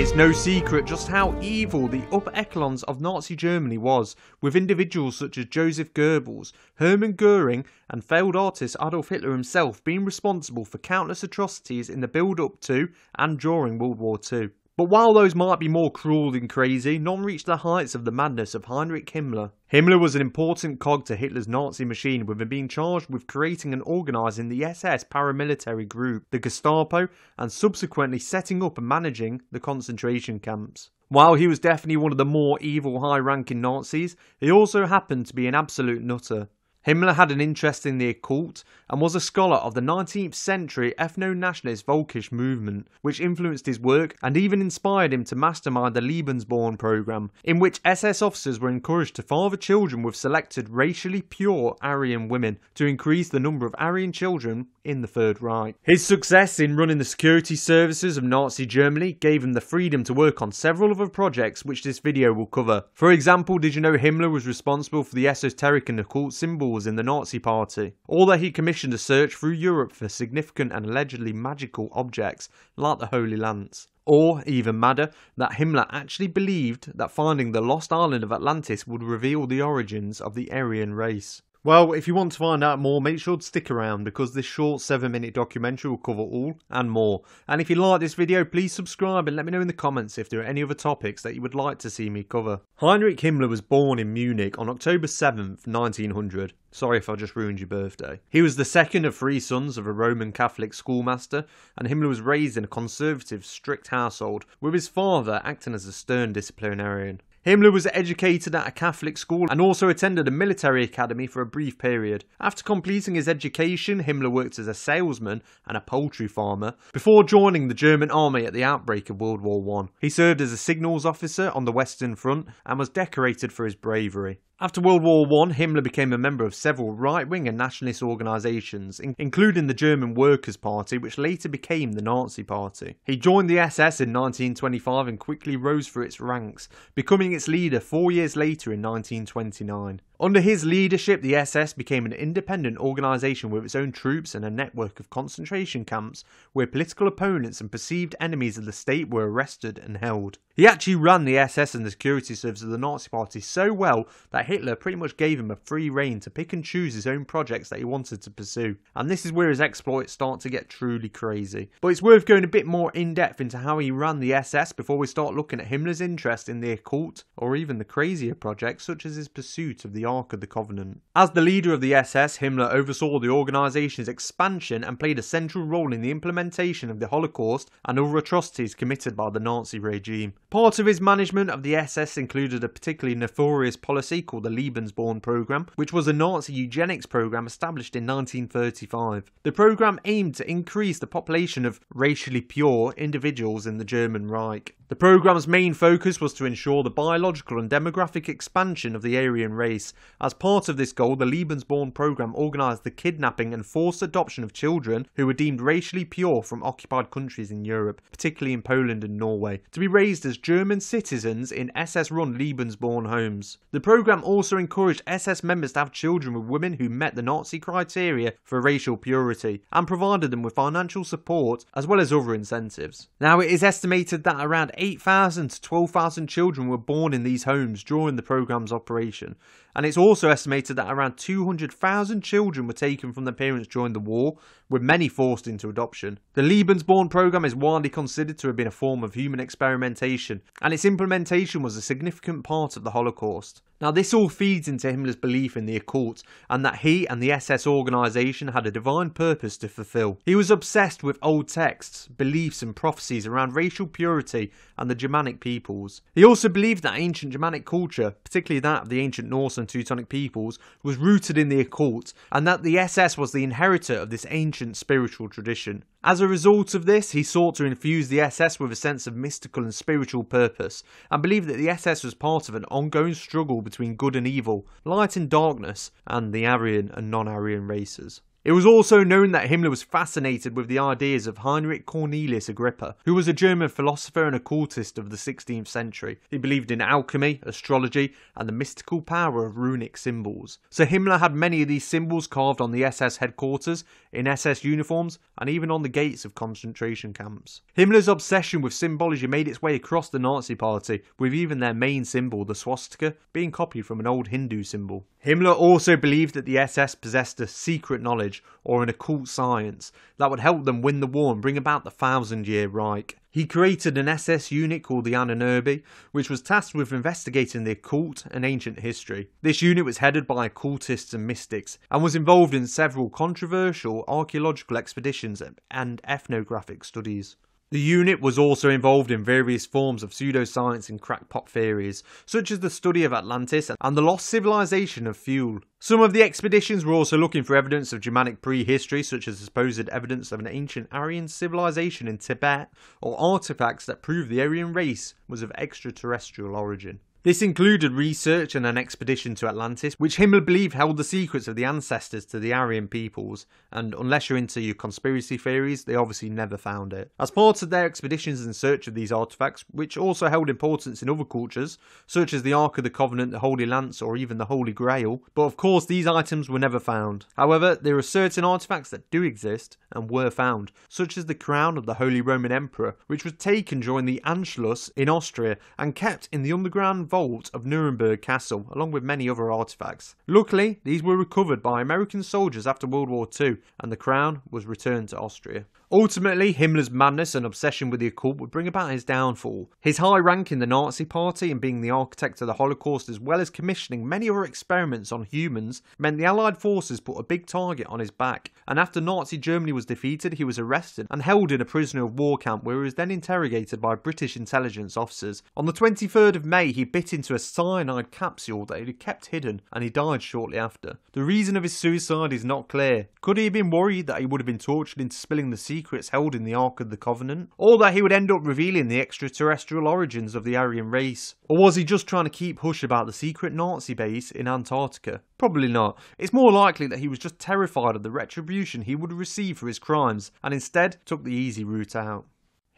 It's no secret just how evil the upper echelons of Nazi Germany was, with individuals such as Joseph Goebbels, Hermann Goring and failed artist Adolf Hitler himself being responsible for countless atrocities in the build-up to and during World War II. But while those might be more cruel than crazy, none reached the heights of the madness of Heinrich Himmler. Himmler was an important cog to Hitler's Nazi machine, with him being charged with creating and organising the SS paramilitary group, the Gestapo, and subsequently setting up and managing the concentration camps. While he was definitely one of the more evil high-ranking Nazis, he also happened to be an absolute nutter. Himmler had an interest in the occult and was a scholar of the 19th century ethno-nationalist Volkisch movement, which influenced his work and even inspired him to mastermind the Lebensborn program, in which SS officers were encouraged to father children with selected racially pure Aryan women to increase the number of Aryan children in the Third Reich. His success in running the security services of Nazi Germany gave him the freedom to work on several other projects which this video will cover. For example, did you know Himmler was responsible for the esoteric and occult symbols in the Nazi Party? Or that he commissioned a search through Europe for significant and allegedly magical objects like the Holy Lance? Or, even madder, that Himmler actually believed that finding the lost island of Atlantis would reveal the origins of the Aryan race. Well, if you want to find out more, make sure to stick around because this short 7-minute documentary will cover all and more. And if you like this video, please subscribe and let me know in the comments if there are any other topics that you would like to see me cover. Heinrich Himmler was born in Munich on October 7th, 1900. Sorry if I just ruined your birthday. He was the second of 3 sons of a Roman Catholic schoolmaster, and Himmler was raised in a conservative, strict household, with his father acting as a stern disciplinarian. Himmler was educated at a Catholic school and also attended a military academy for a brief period. After completing his education, Himmler worked as a salesman and a poultry farmer before joining the German army at the outbreak of World War I. He served as a signals officer on the Western Front and was decorated for his bravery. After World War I, Himmler became a member of several right-wing and nationalist organisations, including the German Workers' Party, which later became the Nazi Party. He joined the SS in 1925 and quickly rose through its ranks, becoming its leader 4 years later in 1929. Under his leadership, the SS became an independent organisation with its own troops and a network of concentration camps where political opponents and perceived enemies of the state were arrested and held. He actually ran the SS and the security service of the Nazi Party so well that Hitler pretty much gave him a free rein to pick and choose his own projects that he wanted to pursue. And this is where his exploits start to get truly crazy. But it's worth going a bit more in depth into how he ran the SS before we start looking at Himmler's interest in the occult or even the crazier projects such as his pursuit of the Ark of the Covenant. As the leader of the SS, Himmler oversaw the organisation's expansion and played a central role in the implementation of the Holocaust and other atrocities committed by the Nazi regime. Part of his management of the SS included a particularly nefarious policy called the Lebensborn program, which was a Nazi eugenics program established in 1935. The program aimed to increase the population of racially pure individuals in the German Reich. The program's main focus was to ensure the biological and demographic expansion of the Aryan race. As part of this goal, the Lebensborn program organised the kidnapping and forced adoption of children who were deemed racially pure from occupied countries in Europe, particularly in Poland and Norway, to be raised as German citizens in SS-run Lebensborn homes. The program also encouraged SS members to have children with women who met the Nazi criteria for racial purity, and provided them with financial support as well as other incentives. Now, it is estimated that around 8,000 to 12,000 children were born in these homes during the program's operation, and it's also estimated that around 200,000 children were taken from their parents during the war, with many forced into adoption. The Lebensborn program is widely considered to have been a form of human experimentation, and its implementation was a significant part of the Holocaust. Now, this all feeds into Himmler's belief in the occult and that he and the SS organisation had a divine purpose to fulfill. He was obsessed with old texts, beliefs and prophecies around racial purity and the Germanic peoples. He also believed that ancient Germanic culture, particularly that of the ancient Norse and Teutonic peoples, was rooted in the occult, and that the SS was the inheritor of this ancient spiritual tradition. As a result of this, he sought to infuse the SS with a sense of mystical and spiritual purpose, and believed that the SS was part of an ongoing struggle between good and evil, light and darkness, and the Aryan and non-Aryan races. It was also known that Himmler was fascinated with the ideas of Heinrich Cornelius Agrippa, who was a German philosopher and occultist of the 16th century. He believed in alchemy, astrology, and the mystical power of runic symbols. So Himmler had many of these symbols carved on the SS headquarters, in SS uniforms, and even on the gates of concentration camps. Himmler's obsession with symbology made its way across the Nazi Party, with even their main symbol, the swastika, being copied from an old Hindu symbol. Himmler also believed that the SS possessed a secret knowledge, or an occult science, that would help them win the war and bring about the 1,000-year Reich. He created an SS unit called the Anunnaki, which was tasked with investigating the occult and ancient history. This unit was headed by occultists and mystics, and was involved in several controversial archaeological expeditions and ethnographic studies. The unit was also involved in various forms of pseudoscience and crackpot theories, such as the study of Atlantis and the lost civilization of Thule. Some of the expeditions were also looking for evidence of Germanic prehistory, such as supposed evidence of an ancient Aryan civilization in Tibet, or artifacts that prove the Aryan race was of extraterrestrial origin. This included research and an expedition to Atlantis, which Himmler believed held the secrets of the ancestors to the Aryan peoples, and unless you're into your conspiracy theories, they obviously never found it. As part of their expeditions in search of these artifacts, which also held importance in other cultures, such as the Ark of the Covenant, the Holy Lance, or even the Holy Grail, but of course these items were never found. However, there are certain artifacts that do exist, and were found, such as the crown of the Holy Roman Emperor, which was taken during the Anschluss in Austria, and kept in the underground vault of Nuremberg Castle, along with many other artifacts. Luckily, these were recovered by American soldiers after World War II, and the crown was returned to Austria. Ultimately, Himmler's madness and obsession with the occult would bring about his downfall. His high rank in the Nazi Party and being the architect of the Holocaust, as well as commissioning many other experiments on humans, meant the Allied forces put a big target on his back, and after Nazi Germany was defeated, he was arrested and held in a prisoner of war camp, where he was then interrogated by British intelligence officers. On the 23rd of May, he bit into a cyanide capsule that he had kept hidden, and he died shortly after. The reason of his suicide is not clear. Could he have been worried that he would have been tortured into spilling the secrets held in the Ark of the Covenant, or that he would end up revealing the extraterrestrial origins of the Aryan race? Or was he just trying to keep hush about the secret Nazi base in Antarctica? Probably not. It's more likely that he was just terrified of the retribution he would receive for his crimes, and instead took the easy route out.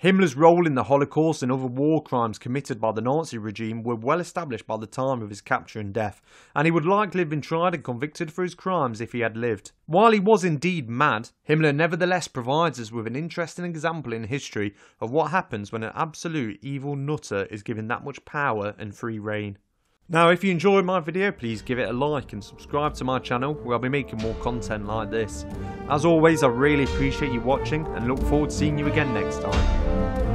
Himmler's role in the Holocaust and other war crimes committed by the Nazi regime were well established by the time of his capture and death, and he would likely have been tried and convicted for his crimes if he had lived. While he was indeed mad, Himmler nevertheless provides us with an interesting example in history of what happens when an absolute evil nutter is given that much power and free rein. Now, if you enjoyed my video, please give it a like and subscribe to my channel, where I'll be making more content like this. As always, I really appreciate you watching and look forward to seeing you again next time.